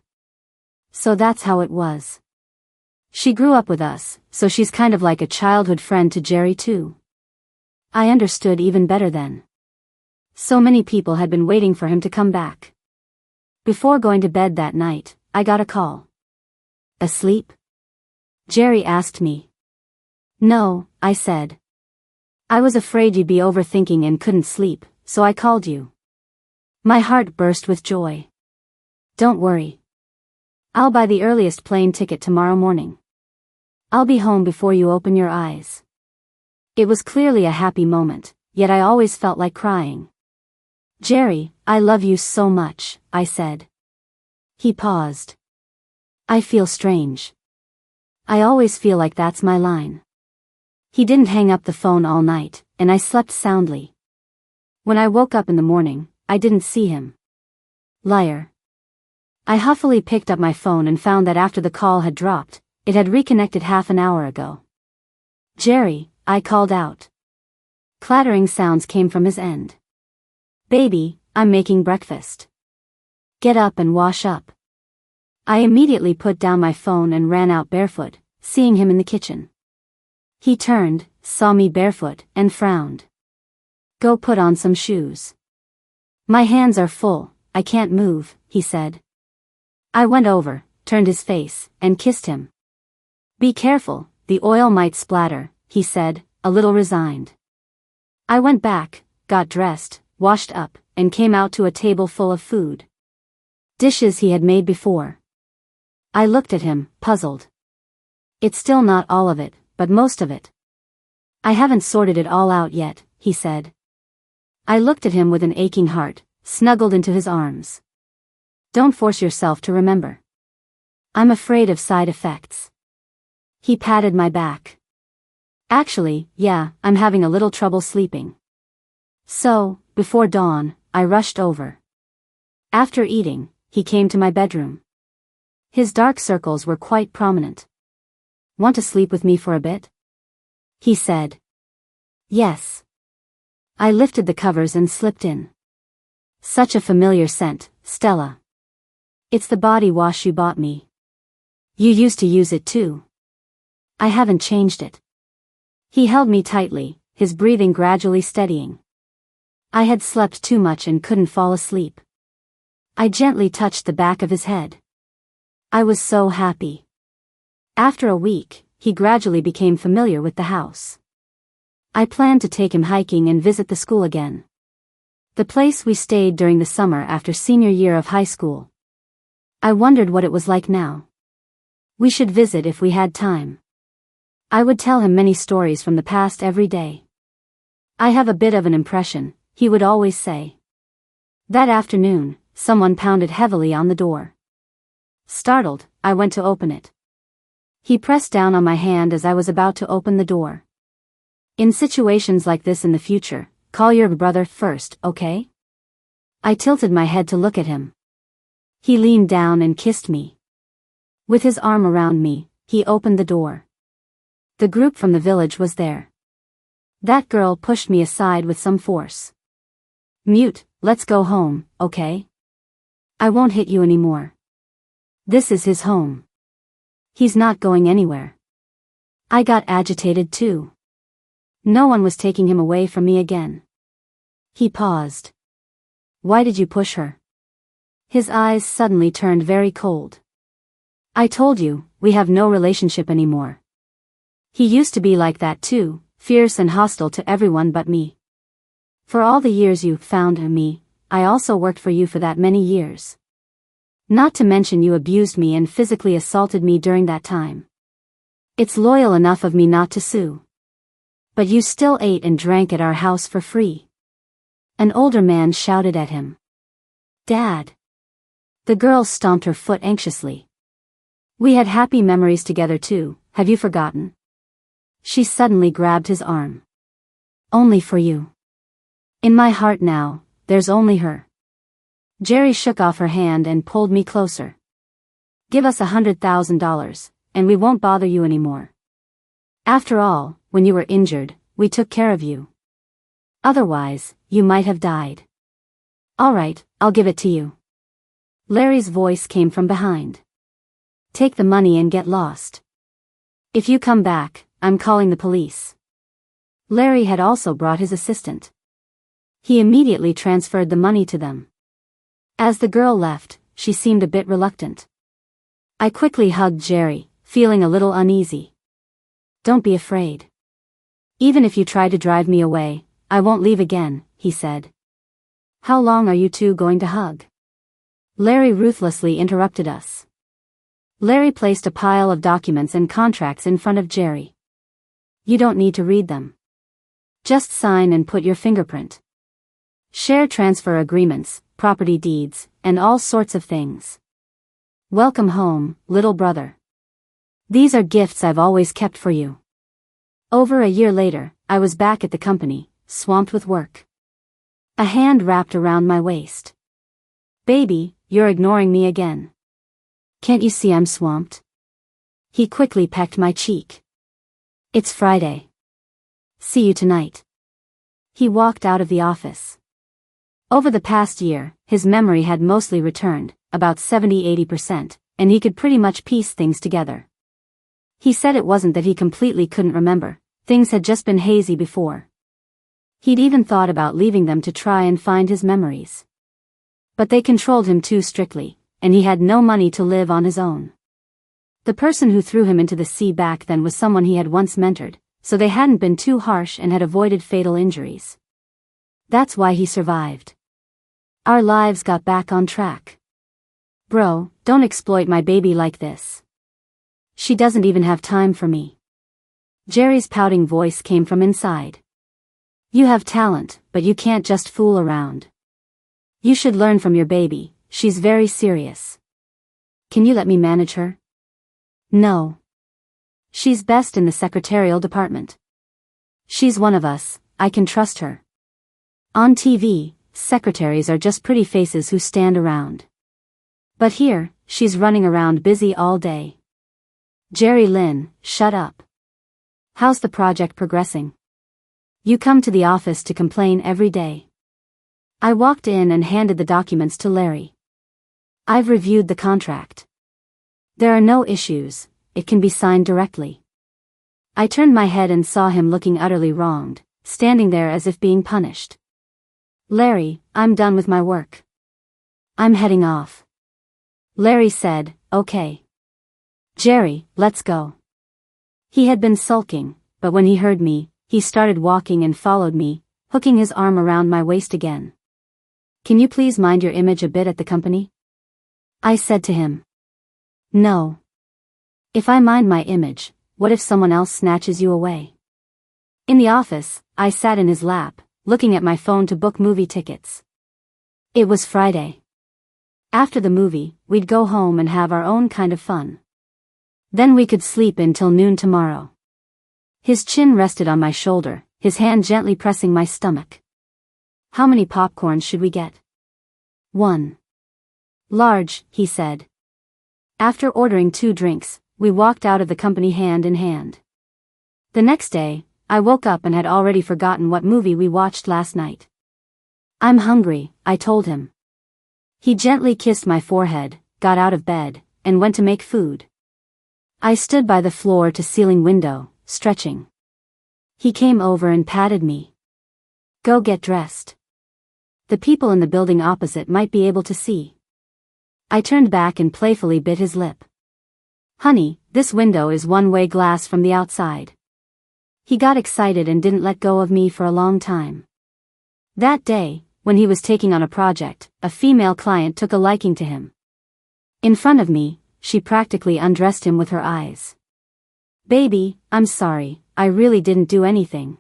So that's how it was. She grew up with us, so she's kind of like a childhood friend to Jerry too. I understood even better then. So many people had been waiting for him to come back. Before going to bed that night, I got a call. Asleep? Jerry asked me. No, I said. I was afraid you'd be overthinking and couldn't sleep, so I called you. My heart burst with joy. Don't worry. I'll buy the earliest plane ticket tomorrow morning. I'll be home before you open your eyes. It was clearly a happy moment, yet I always felt like crying. Jerry, I love you so much, I said. He paused. I feel strange. I always feel like that's my line. He didn't hang up the phone all night, and I slept soundly. When I woke up in the morning, I didn't see him. Liar. I huffily picked up my phone and found that after the call had dropped, it had reconnected half an hour ago. Jerry, I called out. Clattering sounds came from his end. Baby, I'm making breakfast. Get up and wash up. I immediately put down my phone and ran out barefoot, seeing him in the kitchen. He turned, saw me barefoot, and frowned. Go put on some shoes. My hands are full, I can't move, he said. I went over, turned his face, and kissed him. Be careful, the oil might splatter, he said, a little resigned. I went back, got dressed, washed up, and came out to a table full of food. Dishes he had made before. I looked at him, puzzled. It's still not all of it, but most of it. I haven't sorted it all out yet, he said. I looked at him with an aching heart, snuggled into his arms. Don't force yourself to remember. I'm afraid of side effects. He patted my back. Actually, yeah, I'm having a little trouble sleeping. So, before dawn, I rushed over. After eating, he came to my bedroom. His dark circles were quite prominent. Want to sleep with me for a bit? He said. Yes. I lifted the covers and slipped in. Such a familiar scent, Stella. It's the body wash you bought me. You used to use it too. I haven't changed it. He held me tightly, his breathing gradually steadying. I had slept too much and couldn't fall asleep. I gently touched the back of his head. I was so happy. After a week, he gradually became familiar with the house. I planned to take him hiking and visit the school again. The place we stayed during the summer after senior year of high school. I wondered what it was like now. We should visit if we had time. I would tell him many stories from the past every day. I have a bit of an impression, he would always say. That afternoon, someone pounded heavily on the door. Startled, I went to open it. He pressed down on my hand as I was about to open the door. In situations like this in the future, call your brother first, okay? I tilted my head to look at him. He leaned down and kissed me. With his arm around me, he opened the door. The group from the village was there. That girl pushed me aside with some force. Mute, let's go home, okay? I won't hit you anymore. This is his home. He's not going anywhere. I got agitated too. No one was taking him away from me again. He paused. Why did you push her? His eyes suddenly turned very cold. I told you, we have no relationship anymore. He used to be like that too, fierce and hostile to everyone but me. For all the years you found me, I also worked for you for that many years. Not to mention you abused me and physically assaulted me during that time. It's loyal enough of me not to sue. But you still ate and drank at our house for free. An older man shouted at him. Dad. The girl stomped her foot anxiously. We had happy memories together too, have you forgotten? She suddenly grabbed his arm. Only for you. In my heart now, there's only her. Jerry shook off her hand and pulled me closer. Give us $100,000, and we won't bother you anymore. After all, when you were injured, we took care of you. Otherwise, you might have died. All right, I'll give it to you. Larry's voice came from behind. Take the money and get lost. If you come back, I'm calling the police. Larry had also brought his assistant. He immediately transferred the money to them. As the girl left, she seemed a bit reluctant. I quickly hugged Jerry, feeling a little uneasy. Don't be afraid. Even if you try to drive me away, I won't leave again, he said. How long are you two going to hug? Larry ruthlessly interrupted us. Larry placed a pile of documents and contracts in front of Jerry. You don't need to read them. Just sign and put your fingerprint. Share transfer agreements, property deeds, and all sorts of things. Welcome home, little brother. These are gifts I've always kept for you. Over a year later, I was back at the company, swamped with work. A hand wrapped around my waist. Baby, you're ignoring me again. Can't you see I'm swamped? He quickly pecked my cheek. It's Friday. See you tonight. He walked out of the office. Over the past year, his memory had mostly returned, about 70–80%, and he could pretty much piece things together. He said it wasn't that he completely couldn't remember, things had just been hazy before. He'd even thought about leaving them to try and find his memories. But they controlled him too strictly, and he had no money to live on his own. The person who threw him into the sea back then was someone he had once mentored, so they hadn't been too harsh and had avoided fatal injuries. That's why he survived. Our lives got back on track. Bro, don't exploit my baby like this. She doesn't even have time for me. Jerry's pouting voice came from inside. You have talent, but you can't just fool around. You should learn from your baby, she's very serious. Can you let me manage her? No. She's best in the secretarial department. She's one of us, I can trust her. On TV, secretaries are just pretty faces who stand around. But here, she's running around busy all day. Jerry Lynn, shut up. How's the project progressing? You come to the office to complain every day. I walked in and handed the documents to Larry. I've reviewed the contract. There are no issues, it can be signed directly. I turned my head and saw him looking utterly wronged, standing there as if being punished. Larry, I'm done with my work. I'm heading off. Larry said, okay. Jerry, let's go. He had been sulking, but when he heard me, he started walking and followed me, hooking his arm around my waist again. Can you please mind your image a bit at the company? I said to him. No. If I mind my image, what if someone else snatches you away? In the office, I sat in his lap, looking at my phone to book movie tickets. It was Friday. After the movie, we'd go home and have our own kind of fun. Then we could sleep until noon tomorrow. His chin rested on my shoulder, his hand gently pressing my stomach. How many popcorns should we get? 1. Large, he said. After ordering 2 drinks, we walked out of the company hand in hand. The next day, I woke up and had already forgotten what movie we watched last night. I'm hungry, I told him. He gently kissed my forehead, got out of bed, and went to make food. I stood by the floor-to-ceiling window, stretching. He came over and patted me. Go get dressed. The people in the building opposite might be able to see. I turned back and playfully bit his lip. Honey, this window is one-way glass from the outside. He got excited and didn't let go of me for a long time. That day, when he was taking on a project, a female client took a liking to him. In front of me, she practically undressed him with her eyes. Baby, I'm sorry, I really didn't do anything.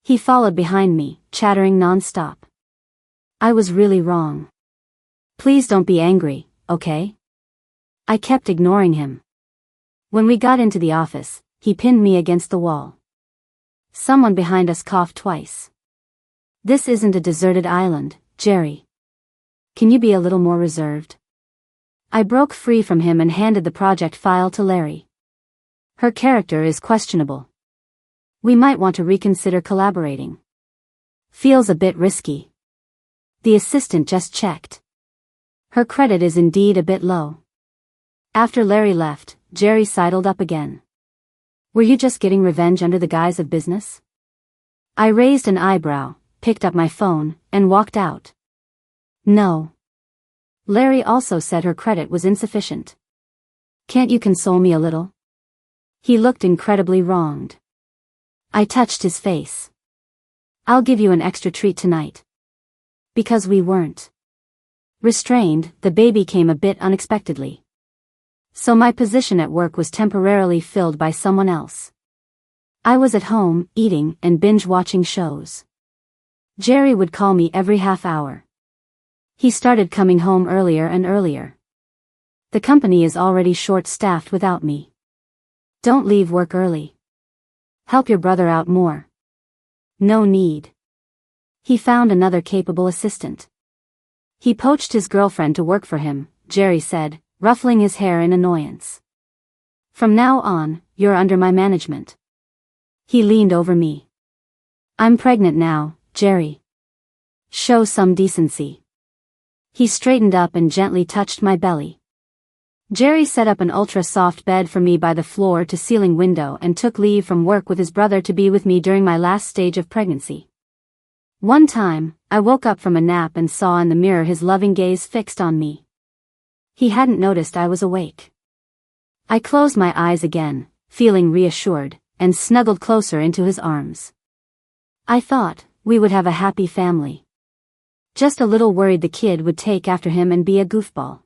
He followed behind me, chattering non-stop. I was really wrong. Please don't be angry, okay? I kept ignoring him. When we got into the office, he pinned me against the wall. Someone behind us coughed twice. This isn't a deserted island, Jerry. Can you be a little more reserved? I broke free from him and handed the project file to Larry. Her character is questionable. We might want to reconsider collaborating. Feels a bit risky. The assistant just checked. Her credit is indeed a bit low. After Larry left, Jerry sidled up again. Were you just getting revenge under the guise of business? I raised an eyebrow, picked up my phone, and walked out. No. Larry also said her credit was insufficient. Can't you console me a little? He looked incredibly wronged. I touched his face. I'll give you an extra treat tonight. Because we weren't restrained, the baby came a bit unexpectedly. So my position at work was temporarily filled by someone else. I was at home, eating and binge-watching shows. Jerry would call me every half hour. He started coming home earlier and earlier. The company is already short-staffed without me. Don't leave work early. Help your brother out more. No need. He found another capable assistant. He poached his girlfriend to work for him, Jerry said, ruffling his hair in annoyance. From now on, you're under my management. He leaned over me. I'm pregnant now, Jerry. Show some decency. He straightened up and gently touched my belly. Jerry set up an ultra-soft bed for me by the floor-to-ceiling window and took leave from work with his brother to be with me during my last stage of pregnancy. One time, I woke up from a nap and saw in the mirror his loving gaze fixed on me. He hadn't noticed I was awake. I closed my eyes again, feeling reassured, and snuggled closer into his arms. I thought we would have a happy family. Just a little worried the kid would take after him and be a goofball.